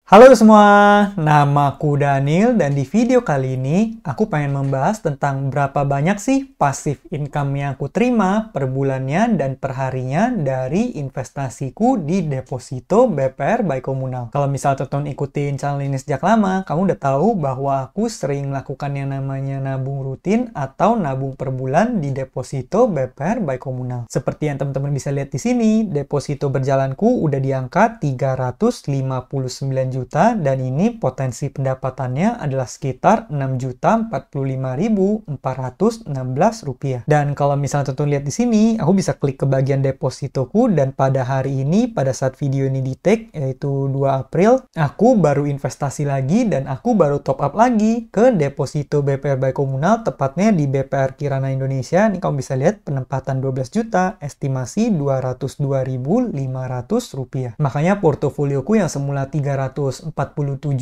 Halo semua, namaku Daniel dan di video kali ini aku pengen membahas tentang berapa banyak sih passive income yang aku terima per bulannya dan per harinya dari investasiku di deposito BPR by Komunal. Kalau misal teman-teman ikutin channel ini sejak lama, kamu udah tahu bahwa aku sering melakukan yang namanya nabung rutin atau nabung per bulan di deposito BPR by Komunal. Seperti yang teman-teman bisa lihat di sini, deposito berjalanku udah di angka 359 juta dan ini potensi pendapatannya adalah sekitar 6.045.416 rupiah. Dan kalau misalnya teman-teman lihat di sini, aku bisa klik ke bagian depositoku dan pada hari ini, pada saat video ini di-take, yaitu 2 April, aku baru investasi lagi dan aku baru top up lagi ke deposito BPR by Komunal, tepatnya di BPR Kirana Indonesia. Ini kamu bisa lihat penempatan 12 juta, estimasi 202.500 rupiah. Makanya portofolioku yang semula 347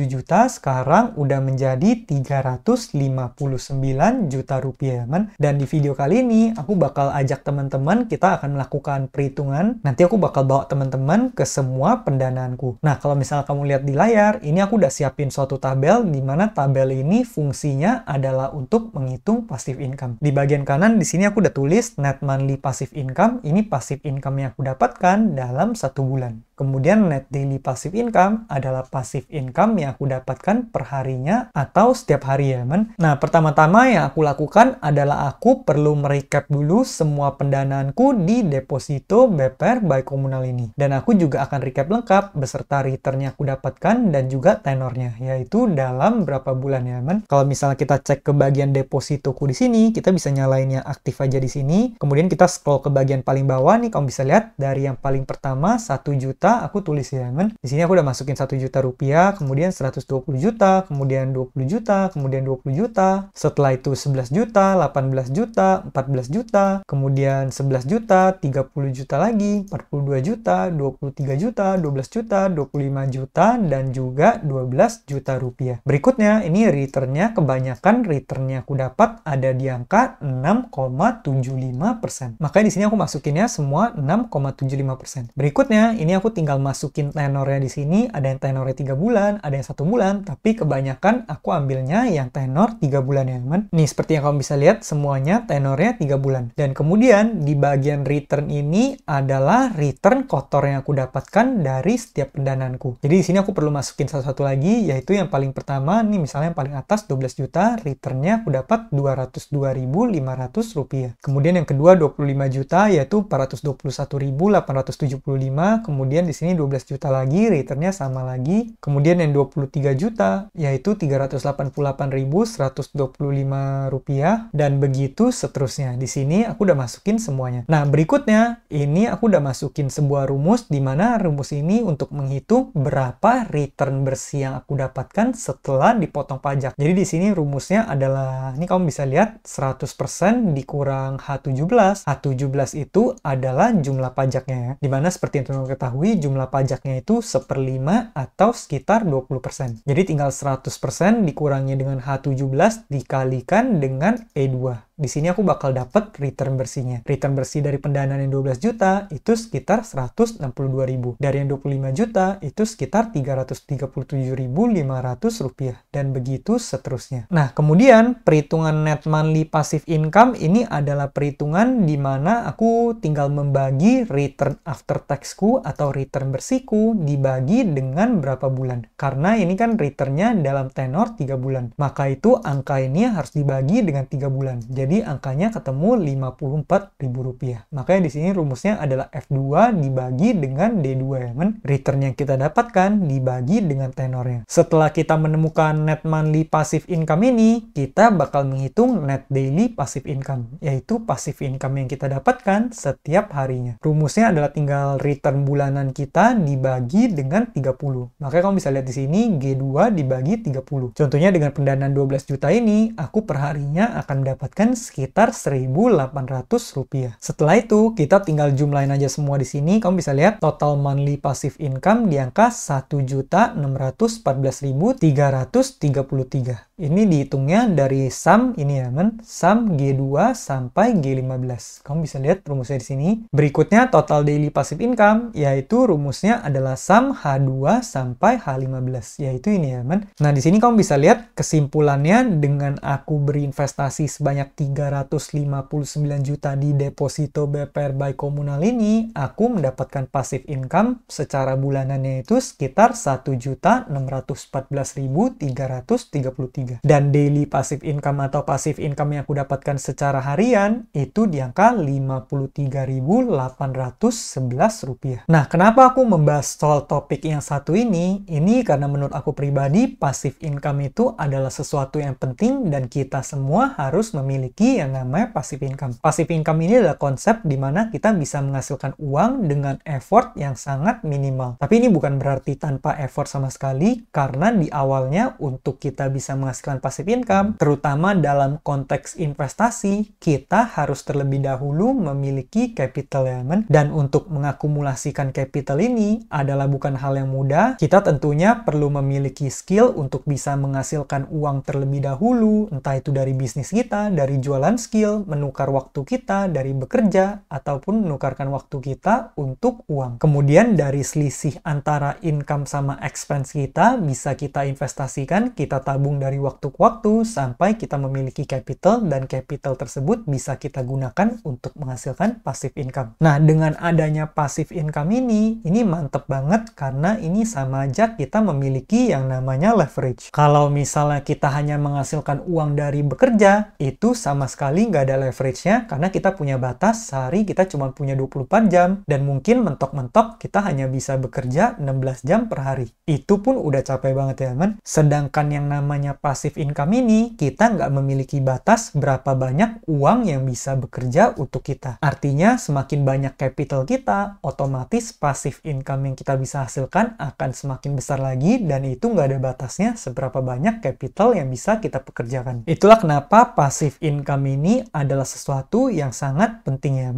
juta sekarang udah menjadi 359 juta rupiah, man. Dan di video kali ini aku bakal ajak teman-teman, kita akan melakukan perhitungan. Nanti aku bakal bawa teman-teman ke semua pendanaanku. Nah, kalau misalnya kamu lihat di layar, ini aku udah siapin suatu tabel di mana tabel ini fungsinya adalah untuk menghitung passive income. Di bagian kanan di sini aku udah tulis net monthly passive income. Ini passive income yang aku dapatkan dalam 1 bulan. Kemudian net daily passive income adalah passive income yang aku dapatkan per harinya atau setiap hari ya, man. Nah, pertama-tama yang aku lakukan adalah aku perlu merecap dulu semua pendanaanku di deposito BPR by Komunal ini. Dan aku juga akan recap lengkap beserta return yang aku dapatkan dan juga tenornya, yaitu dalam berapa bulan ya, man. Kalau misalnya kita cek ke bagian depositoku di sini, kita bisa nyalain yang aktif aja di sini. Kemudian kita scroll ke bagian paling bawah nih, kamu bisa lihat dari yang paling pertama 1 juta aku tulis ya, man. Di sini aku udah masukin 1 juta rupiah, kemudian 120 juta, kemudian 20 juta, kemudian 20 juta. Setelah itu 11 juta, 18 juta, 14 juta, kemudian 11 juta, 30 juta lagi, 42 juta, 23 juta, 12 juta, 25 juta, dan juga 12 juta rupiah. Berikutnya, ini returnnya kebanyakan returnnya aku dapat ada di angka 6,75%. Makanya di sini aku masukinnya semua 6,75%. Berikutnya, ini aku tinggal masukin tenornya di sini. Ada yang tenornya 3 bulan, ada yang 1 bulan, tapi kebanyakan aku ambilnya yang tenor 3 bulan ya, teman. Nih, seperti yang kamu bisa lihat, semuanya tenornya 3 bulan. Dan kemudian di bagian return ini adalah return kotor yang aku dapatkan dari setiap pendanaanku. Jadi di sini aku perlu masukin satu-satu lagi, yaitu yang paling pertama, nih misalnya yang paling atas 12 juta, returnnya aku dapat 202.500 rupiah. Kemudian yang kedua 25 juta, yaitu 421.875, kemudian di sini 12 juta lagi, returnnya sama lagi. Kemudian yang 23 juta, yaitu 388.125 rupiah, dan begitu seterusnya. Di sini aku udah masukin semuanya. Nah, berikutnya, ini aku udah masukin sebuah rumus, di mana rumus ini untuk menghitung berapa return bersih yang aku dapatkan setelah dipotong pajak. Jadi di sini rumusnya adalah, ini kamu bisa lihat, 100% dikurang H17. H17 itu adalah jumlah pajaknya ya. Dimana seperti yang teman-teman ketahui, jumlah pajaknya itu 1/5 atau sekitar 20%. Jadi tinggal 100% dikurangi dengan H17 dikalikan dengan E2. Di sini aku bakal dapat return bersihnya. Return bersih dari pendanaan yang 12 juta itu sekitar 162.000. Dari yang 25 juta itu sekitar 337.500 rupiah. Dan begitu seterusnya. Nah, kemudian perhitungan net monthly passive income ini adalah perhitungan di mana aku tinggal membagi return after taxku atau return bersihku dibagi dengan berapa bulan. Karena ini kan returnnya dalam tenor 3 bulan. Maka itu angka ini harus dibagi dengan 3 bulan. Jadi angkanya ketemu Rp54.000. Makanya di sini rumusnya adalah F2 dibagi dengan D2 ya, men. Return yang kita dapatkan dibagi dengan tenornya. Setelah kita menemukan net monthly passive income ini, kita bakal menghitung net daily passive income, yaitu passive income yang kita dapatkan setiap harinya. Rumusnya adalah tinggal return bulanan kita dibagi dengan 30. Makanya kamu bisa lihat di sini G2 dibagi 30. Contohnya dengan pendanaan 12 juta ini, aku perharinya akan mendapatkan sekitar 1.800 rupiah. Setelah itu, kita tinggal jumlahin aja semua di sini. Kamu bisa lihat total monthly passive income di angka 1.614.333. Ini dihitungnya dari sum ini ya, sum G2 sampai G15. Kamu bisa lihat rumusnya di sini. Berikutnya total daily passive income, yaitu rumusnya adalah sum H2 sampai H15, yaitu ini ya, Nah, di sini kamu bisa lihat kesimpulannya dengan aku berinvestasi sebanyak 359 juta di deposito BPR by Komunal ini, aku mendapatkan passive income secara bulanannya itu sekitar 1.614.333. Dan daily passive income atau passive income yang aku dapatkan secara harian itu di angka Rp53.811. Nah, kenapa aku membahas soal topik yang satu ini? Ini karena menurut aku pribadi, passive income itu adalah sesuatu yang penting dan kita semua harus memiliki yang namanya passive income. Passive income ini adalah konsep di mana kita bisa menghasilkan uang dengan effort yang sangat minimal. Tapi ini bukan berarti tanpa effort sama sekali, karena di awalnya untuk kita bisa menghasilkan passive income, terutama dalam konteks investasi, kita harus terlebih dahulu memiliki capital ya, Dan untuk mengakumulasikan capital ini adalah bukan hal yang mudah. Kita tentunya perlu memiliki skill untuk bisa menghasilkan uang terlebih dahulu, entah itu dari bisnis kita, dari jualan skill, menukar waktu kita dari bekerja, ataupun menukarkan waktu kita untuk uang. Kemudian dari selisih antara income sama expense kita, bisa kita investasikan, kita tabung dari waktu ke waktu sampai kita memiliki capital, dan capital tersebut bisa kita gunakan untuk menghasilkan passive income. Nah, dengan adanya passive income ini mantep banget karena ini sama aja kita memiliki yang namanya leverage. Kalau misalnya kita hanya menghasilkan uang dari bekerja, itu sama sekali nggak ada leverage-nya karena kita punya batas, sehari kita cuma punya 24 jam dan mungkin mentok-mentok kita hanya bisa bekerja 16 jam per hari. Itu pun udah capek banget ya, Sedangkan yang namanya passive income ini, kita nggak memiliki batas berapa banyak uang yang bisa bekerja untuk kita. Artinya, semakin banyak capital kita, otomatis passive income yang kita bisa hasilkan akan semakin besar lagi, dan itu nggak ada batasnya seberapa banyak capital yang bisa kita pekerjakan. Itulah kenapa passive income ini adalah sesuatu yang sangat penting ya,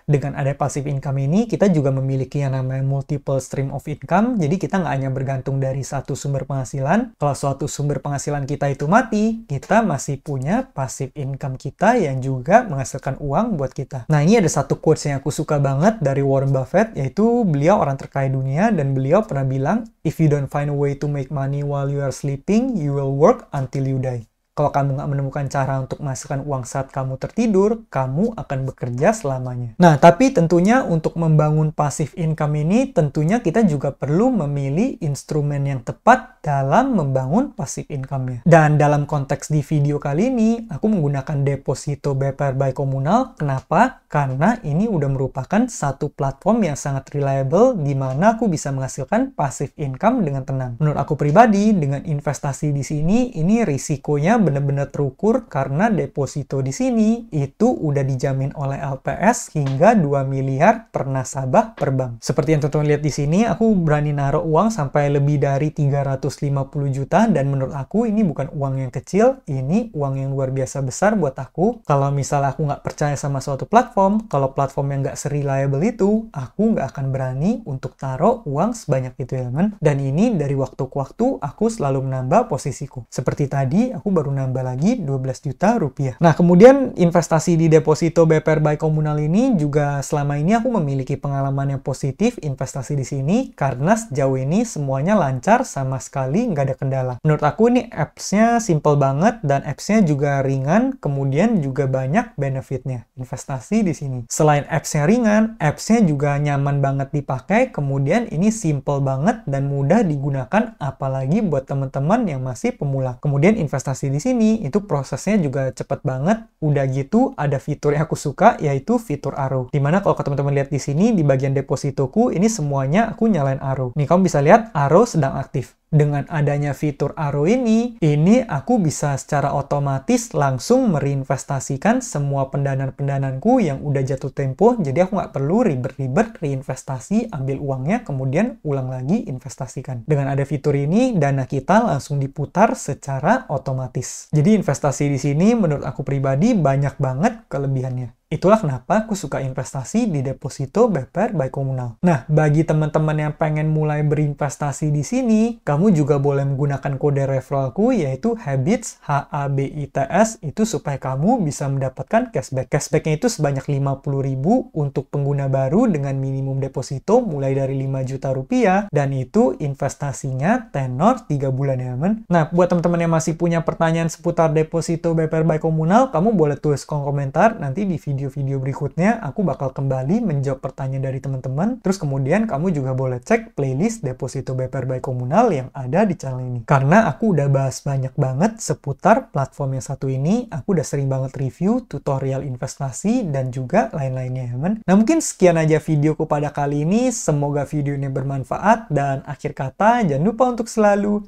Dengan ada passive income ini, kita juga memiliki yang namanya multiple stream of income. Jadi kita nggak hanya bergantung dari satu sumber penghasilan. Kalau suatu sumber penghasilan kita itu mati, kita masih punya passive income kita yang juga menghasilkan uang buat kita. Nah, ini ada satu quotes yang aku suka banget dari Warren Buffett, yaitu beliau orang terkaya dunia, dan beliau pernah bilang, "If you don't find a way to make money while you are sleeping, you will work until you die." Kalau kamu nggak menemukan cara untuk menghasilkan uang saat kamu tertidur, kamu akan bekerja selamanya. Nah, tapi tentunya untuk membangun passive income ini, tentunya kita juga perlu memilih instrumen yang tepat dalam membangun passive income-nya. Dan dalam konteks di video kali ini, aku menggunakan deposito BPR by Komunal. Kenapa? Karena ini udah merupakan satu platform yang sangat reliable, di mana aku bisa menghasilkan passive income dengan tenang. Menurut aku pribadi, dengan investasi di sini, ini risikonya benar-benar terukur karena deposito di sini itu udah dijamin oleh LPS hingga 2 miliar per nasabah per bank. Seperti yang teman-teman lihat di sini, aku berani naruh uang sampai lebih dari 350 juta, dan menurut aku ini bukan uang yang kecil, ini uang yang luar biasa besar buat aku. Kalau misalnya aku nggak percaya sama suatu platform, kalau platform yang nggak se-reliable itu, aku nggak akan berani untuk taruh uang sebanyak itu ya, Dan ini dari waktu ke waktu, aku selalu menambah posisiku. Seperti tadi, aku baru nambah lagi 12 juta rupiah. Nah, kemudian investasi di deposito BPR by Komunal ini juga selama ini aku memiliki pengalaman yang positif investasi di sini karena sejauh ini semuanya lancar, sama sekali nggak ada kendala. Menurut aku ini apps-nya simple banget dan apps-nya juga ringan, kemudian juga banyak benefitnya investasi di sini. Selain apps-nya ringan, apps-nya juga nyaman banget dipakai, kemudian ini simple banget dan mudah digunakan apalagi buat teman-teman yang masih pemula. Kemudian investasi di sini itu prosesnya juga cepet banget. Udah gitu ada fitur yang aku suka, yaitu fitur arrow. Dimana kalau teman-teman lihat di sini di bagian depositoku ini semuanya aku nyalain arrow. Nih kamu bisa lihat arrow sedang aktif. Dengan adanya fitur arrow ini aku bisa secara otomatis langsung merinvestasikan semua pendanaan-pendanaanku yang udah jatuh tempo, jadi aku nggak perlu ribet-ribet reinvestasi, ambil uangnya, kemudian ulang lagi investasikan. Dengan ada fitur ini, dana kita langsung diputar secara otomatis. Jadi investasi di sini menurut aku pribadi banyak banget kelebihannya. Itulah kenapa aku suka investasi di deposito BPR by Komunal. Nah, bagi teman-teman yang pengen mulai berinvestasi di sini, kamu juga boleh menggunakan kode referralku yaitu HABITS, HABITS, itu supaya kamu bisa mendapatkan cashback. Cashbacknya itu sebanyak 50.000 untuk pengguna baru dengan minimum deposito mulai dari 5 juta rupiah, dan itu investasinya tenor 3 bulan ya, men. Nah, buat teman-teman yang masih punya pertanyaan seputar deposito BPR by Komunal, kamu boleh tulis kolom komentar, nanti di video-video berikutnya aku bakal kembali menjawab pertanyaan dari teman-teman. Terus kemudian kamu juga boleh cek playlist deposito BPR by Komunal yang ada di channel ini. Karena aku udah bahas banyak banget seputar platform yang satu ini, aku udah sering banget review, tutorial investasi, dan juga lain-lainnya ya, men. Nah, mungkin sekian aja videoku pada kali ini. Semoga video ini bermanfaat, dan akhir kata, jangan lupa untuk selalu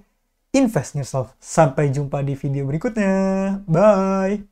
invest in yourself. Sampai jumpa di video berikutnya. Bye!